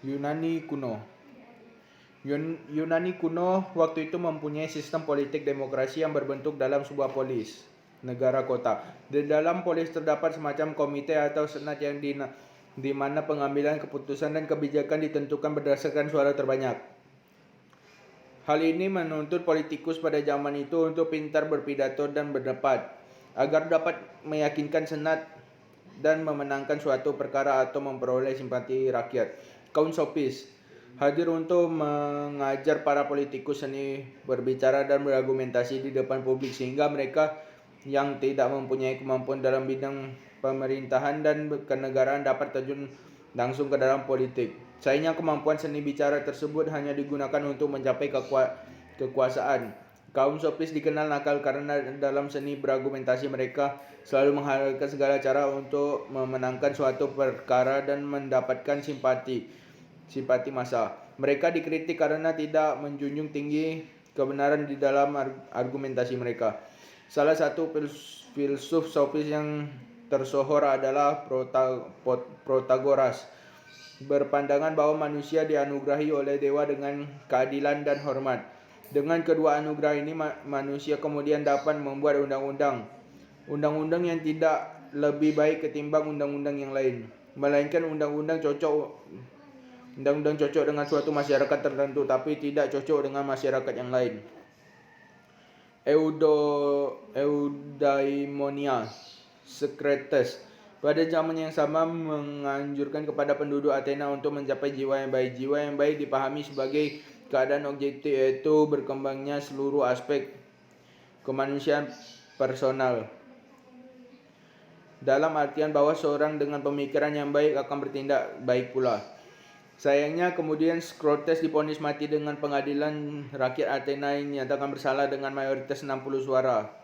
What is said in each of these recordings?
Yunani kuno. Yunani kuno waktu itu mempunyai sistem politik demokrasi yang berbentuk dalam sebuah polis, negara kota. Di dalam polis terdapat semacam komite atau senat yang di mana pengambilan keputusan dan kebijakan ditentukan berdasarkan suara terbanyak. Hal ini menuntut politikus pada zaman itu untuk pintar berpidato dan berdebat, agar dapat meyakinkan senat dan memenangkan suatu perkara atau memperoleh simpati rakyat. Kaum sofis hadir untuk mengajar para politikus seni berbicara dan berargumentasi di depan publik, sehingga mereka yang tidak mempunyai kemampuan dalam bidang pemerintahan dan kenegaraan dapat terjun langsung ke dalam politik. Sayangnya kemampuan seni bicara tersebut hanya digunakan untuk mencapai kekuasaan. Kaum sofis dikenal nakal karena dalam seni berargumentasi mereka selalu menghalalkan segala cara untuk memenangkan suatu perkara dan mendapatkan simpati massa. Mereka dikritik karena tidak menjunjung tinggi kebenaran di dalam argumentasi mereka. Salah satu filsuf sofis yang tersohor adalah Protagoras, berpandangan bahwa manusia dianugerahi oleh dewa dengan keadilan dan hormat. Dengan kedua anugerah ini manusia kemudian dapat membuat undang-undang yang tidak lebih baik ketimbang undang-undang yang lain, melainkan undang-undang cocok dengan suatu masyarakat tertentu tapi tidak cocok dengan masyarakat yang lain. Eudaimonia. Socrates pada zaman yang sama menganjurkan kepada penduduk Athena untuk mencapai jiwa yang baik. Jiwa yang baik dipahami sebagai keadaan objektif, yaitu berkembangnya seluruh aspek kemanusiaan personal, dalam artian bahwa seorang dengan pemikiran yang baik akan bertindak baik pula. Sayangnya kemudian Socrates divonis mati dengan pengadilan rakyat Athena yang dinyatakan bersalah dengan mayoritas 60 suara.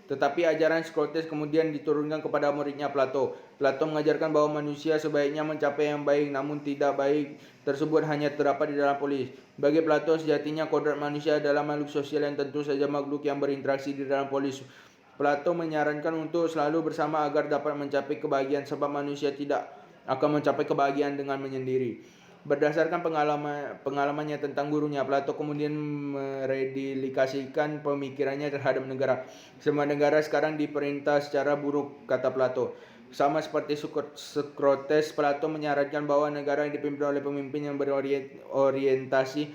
Tetapi ajaran Socrates kemudian diturunkan kepada muridnya Plato. Plato mengajarkan bahwa manusia sebaiknya mencapai yang baik, namun tidak baik tersebut hanya terdapat di dalam polis. Bagi Plato, sejatinya kodrat manusia adalah makhluk sosial yang tentu saja makhluk yang berinteraksi di dalam polis. Plato menyarankan untuk selalu bersama agar dapat mencapai kebahagiaan, sebab manusia tidak akan mencapai kebahagiaan dengan menyendiri. Berdasarkan pengalamannya tentang gurunya, Plato kemudian meredikasikan pemikirannya terhadap negara. Semua negara sekarang diperintah secara buruk, kata Plato. Sama seperti Socrates, Plato menyarankan bahwa negara yang dipimpin oleh pemimpin yang berorientasi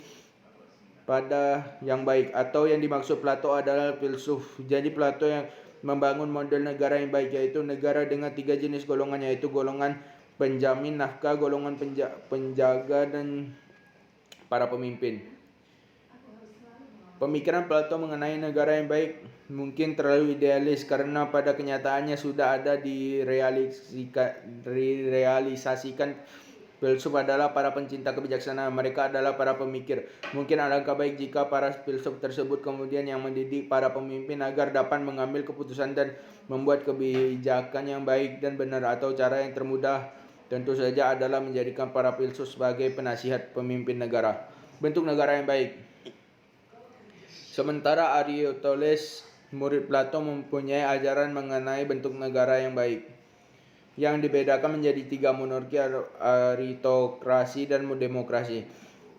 pada yang baik, atau yang dimaksud Plato adalah filsuf. Jadi Plato yang membangun model negara yang baik, yaitu negara dengan 3 jenis golongan, yaitu golongan penjamin nafkah, golongan penjaga, dan para pemimpin. Pemikiran Plato mengenai negara yang baik mungkin terlalu idealis karena pada kenyataannya sudah ada direalisasikan. Filsuf adalah para pencinta kebijaksanaan, mereka adalah para pemikir. Mungkin alangkah baik jika para filsuf tersebut kemudian yang mendidik para pemimpin agar dapat mengambil keputusan dan membuat kebijakan yang baik dan benar, atau cara yang termudah tentu saja adalah menjadikan para filsuf sebagai penasihat pemimpin negara. Bentuk negara yang baik. Sementara Aristoteles, murid Plato, mempunyai ajaran mengenai bentuk negara yang baik, yang dibedakan menjadi 3 monarki, aritokrasi, dan demokrasi.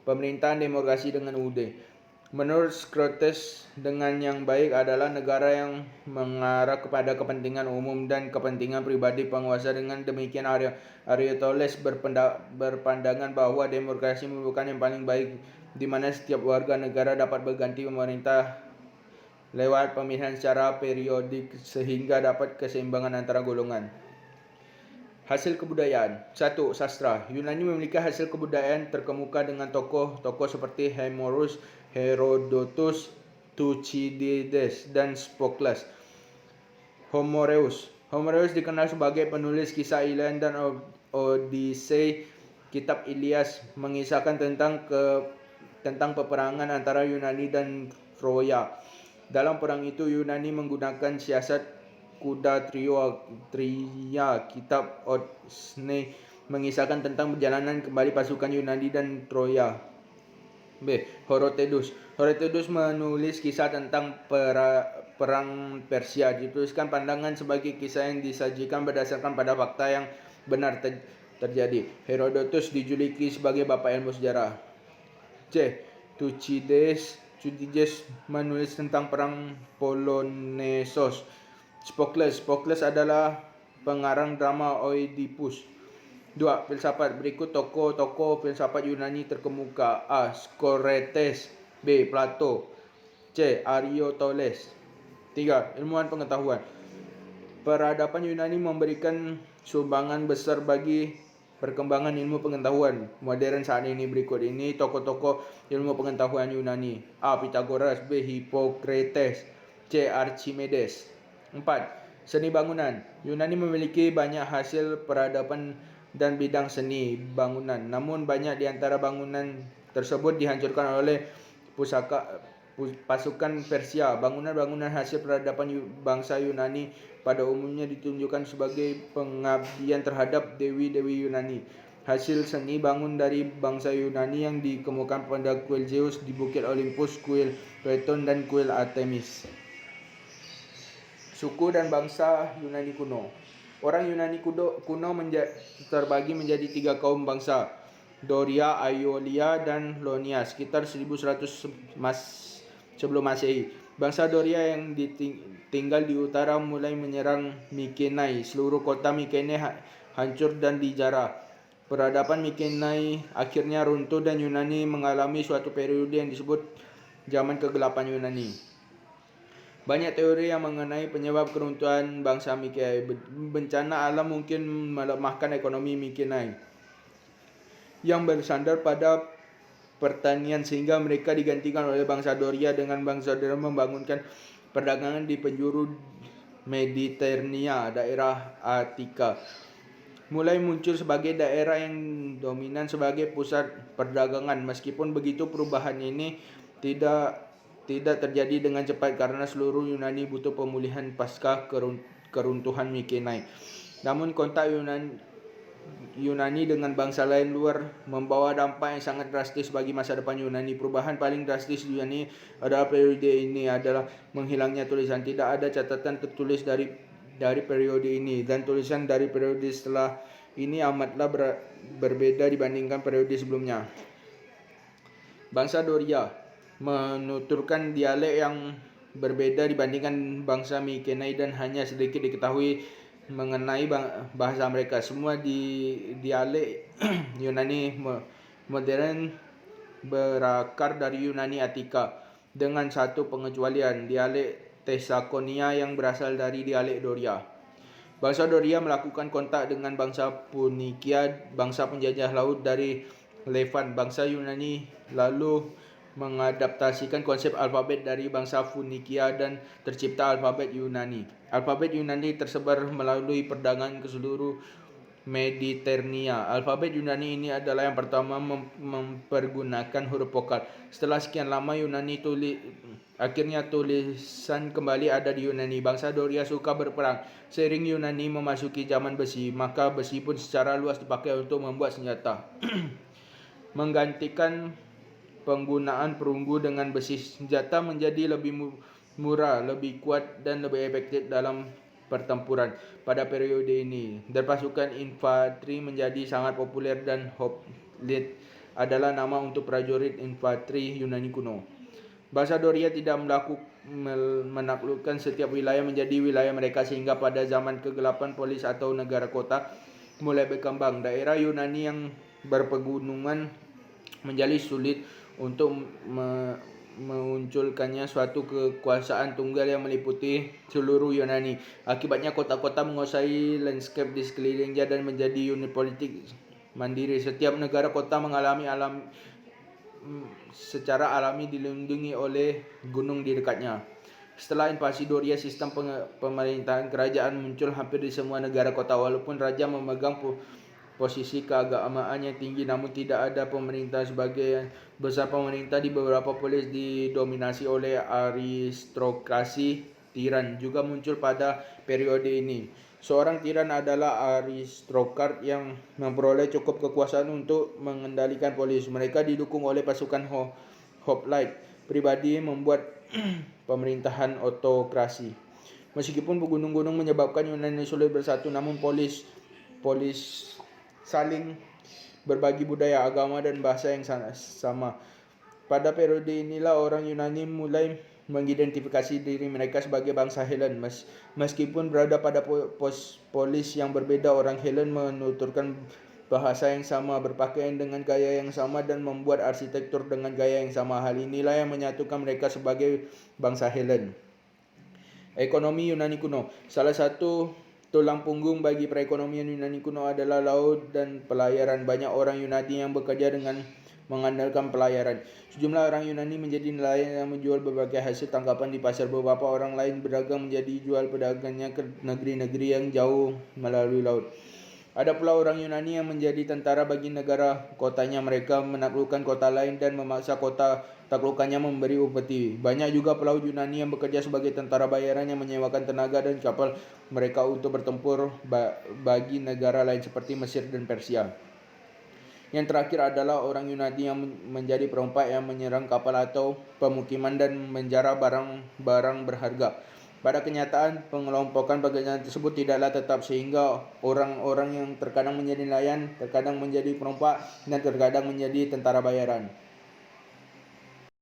Pemerintahan demokrasi dengan UD. Menurut Socrates, dengan yang baik adalah negara yang mengarah kepada kepentingan umum dan kepentingan pribadi penguasa. Dengan demikian Aristoteles berpandangan bahwa demokrasi merupakan yang paling baik, di mana setiap warga negara dapat berganti pemerintah lewat pemilihan secara periodik sehingga dapat keseimbangan antara golongan. Hasil kebudayaan. 1. Sastra. Yunani memiliki hasil kebudayaan terkemuka dengan tokoh-tokoh seperti Homerus, Herodotus, Thucydides, dan Sophocles. Homerus dikenal sebagai penulis kisah Iliad dan Odyssey. Kitab Ilias mengisahkan tentang peperangan antara Yunani dan Troya. Dalam perang itu Yunani menggunakan siasat kuda tria. Kitab Odyssey mengisahkan tentang perjalanan kembali pasukan Yunani dan Troya. B. Herodotus menulis kisah tentang perang Persia. Dituliskan pandangan sebagai kisah yang disajikan berdasarkan pada fakta yang benar. terjadi. Herodotus dijuluki sebagai bapa ilmu sejarah. C. Thucydides menulis tentang perang Peloponnesos. Sophocles adalah pengarang drama Oedipus. 2. Filsafat. Berikut tokoh-tokoh filsafat Yunani terkemuka. A. Socrates. B. Plato. C. Aristoteles. 3. Ilmuwan pengetahuan. Peradaban Yunani memberikan sumbangan besar bagi perkembangan ilmu pengetahuan modern saat ini. Berikut ini tokoh-tokoh ilmu pengetahuan Yunani. A. Pythagoras. B. Hippocrates. C. Archimedes. 4. Seni bangunan. Yunani memiliki banyak hasil peradaban dan bidang seni bangunan. Namun banyak di antara bangunan tersebut dihancurkan oleh pasukan Persia. Bangunan-bangunan hasil peradaban bangsa Yunani pada umumnya ditunjukkan sebagai pengabdian terhadap dewi-dewi Yunani. Hasil seni bangun dari bangsa Yunani yang dikemukakan pada kuil Zeus di Bukit Olympus, kuil Platon, dan kuil Artemis. Suku dan bangsa Yunani kuno. Orang Yunani kuno terbagi menjadi 3 kaum bangsa: Doria, Aiolia, dan Ionia sekitar 1100 sebelum Masehi. Bangsa Doria yang tinggal di utara mulai menyerang Mykenae. Seluruh kota Mykenae hancur dan dijarah. Peradaban Mykenae akhirnya runtuh dan Yunani mengalami suatu periode yang disebut zaman kegelapan Yunani. Banyak teori yang mengenai penyebab keruntuhan bangsa Mykenae. Bencana alam mungkin melemahkan ekonomi Mykenae yang bersandar pada pertanian, sehingga mereka digantikan oleh bangsa Doria dengan bangsa Doria membangunkan perdagangan di penjuru Mediterania, daerah Attika. Mulai muncul sebagai daerah yang dominan sebagai pusat perdagangan. Meskipun begitu, perubahan ini tidak terjadi dengan cepat karena seluruh Yunani butuh pemulihan pasca keruntuhan Mykenae. Namun kontak Yunani dengan bangsa lain luar membawa dampak yang sangat drastis bagi masa depan Yunani. Perubahan paling drastis Yunani adalah periode ini adalah menghilangnya tulisan. Tidak ada catatan tertulis dari periode ini, dan tulisan dari periode setelah ini amatlah berbeda dibandingkan periode sebelumnya. Bangsa Doria menuturkan dialek yang berbeda dibandingkan bangsa Mykenae dan hanya sedikit diketahui mengenai bahasa mereka. Semua dialek Yunani modern berakar dari Yunani Attika dengan satu pengecualian, dialek Thessakonia yang berasal dari dialek Doria. Bangsa Doria melakukan kontak dengan bangsa Punikia, bangsa penjajah laut dari Levant. Bangsa Yunani lalu mengadaptasikan konsep alfabet dari bangsa Funikia dan tercipta alfabet Yunani. Alfabet Yunani tersebar melalui perdagangan ke seluruh Mediterania. Alfabet Yunani ini adalah yang pertama mempergunakan huruf vokal. Setelah sekian lama akhirnya tulisan kembali ada di Yunani. Bangsa Doria suka berperang. Seiring Yunani memasuki zaman besi, maka besi pun secara luas dipakai untuk membuat senjata. Menggantikan penggunaan perunggu dengan besi, senjata menjadi lebih murah, lebih kuat, dan lebih efektif dalam pertempuran. Pada periode ini, pasukan infanteri menjadi sangat populer dan hoplite adalah nama untuk prajurit infanteri Yunani kuno. Bangsa Doria tidak menaklukkan setiap wilayah menjadi wilayah mereka, sehingga pada zaman kegelapan polis atau negara kota mulai berkembang. Daerah Yunani yang berpegunungan menjadi sulit untuk memunculkannya suatu kekuasaan tunggal yang meliputi seluruh Yunani. Akibatnya kota-kota menguasai landscape di sekelilingnya dan menjadi unit politik mandiri. Setiap negara kota mengalami secara alami dilindungi oleh gunung di dekatnya. Setelah invasi Doria, sistem pemerintahan kerajaan muncul hampir di semua negara kota. Walaupun raja memegang posisi keagamaan yang tinggi, namun tidak ada pemerintah. Sebagai besar pemerintah di beberapa polis didominasi oleh aristokrasi tiran juga muncul pada periode ini. Seorang tiran adalah aristokrat yang memperoleh cukup kekuasaan untuk mengendalikan polis. Mereka didukung oleh pasukan hoplite pribadi membuat pemerintahan otokrasi. Meskipun gunung-gunung menyebabkan Yunani sulit bersatu, namun polis saling berbagi budaya, agama dan bahasa yang sama. Pada periode inilah orang Yunani mulai mengidentifikasi diri mereka sebagai bangsa Helen. Meskipun berada pada polis yang berbeda, orang Helen menuturkan bahasa yang sama, berpakaian dengan gaya yang sama, dan membuat arsitektur dengan gaya yang sama. Hal inilah yang menyatukan mereka sebagai bangsa Helen. Ekonomi Yunani kuno. Salah satu tulang punggung bagi perekonomian Yunani kuno adalah laut dan pelayaran. Banyak orang Yunani yang bekerja dengan mengandalkan pelayaran. Sejumlah orang Yunani menjadi nelayan yang menjual berbagai hasil tangkapan di pasar. Beberapa orang lain berdagang menjadi jual pedagangnya ke negeri-negeri yang jauh melalui laut. Ada pula orang Yunani yang menjadi tentara bagi negara kotanya. Mereka menaklukkan kota lain dan memaksa kota taklukannya memberi upeti. Banyak juga pelaut Yunani yang bekerja sebagai tentara bayaran yang menyewakan tenaga dan kapal mereka untuk bertempur bagi negara lain seperti Mesir dan Persia. Yang terakhir adalah orang Yunani yang menjadi perompak yang menyerang kapal atau pemukiman dan menjara barang-barang berharga. Pada kenyataan, pengelompokan pekerjaan tersebut tidaklah tetap, sehingga orang-orang yang terkadang menjadi nelayan, terkadang menjadi perompak, dan terkadang menjadi tentara bayaran.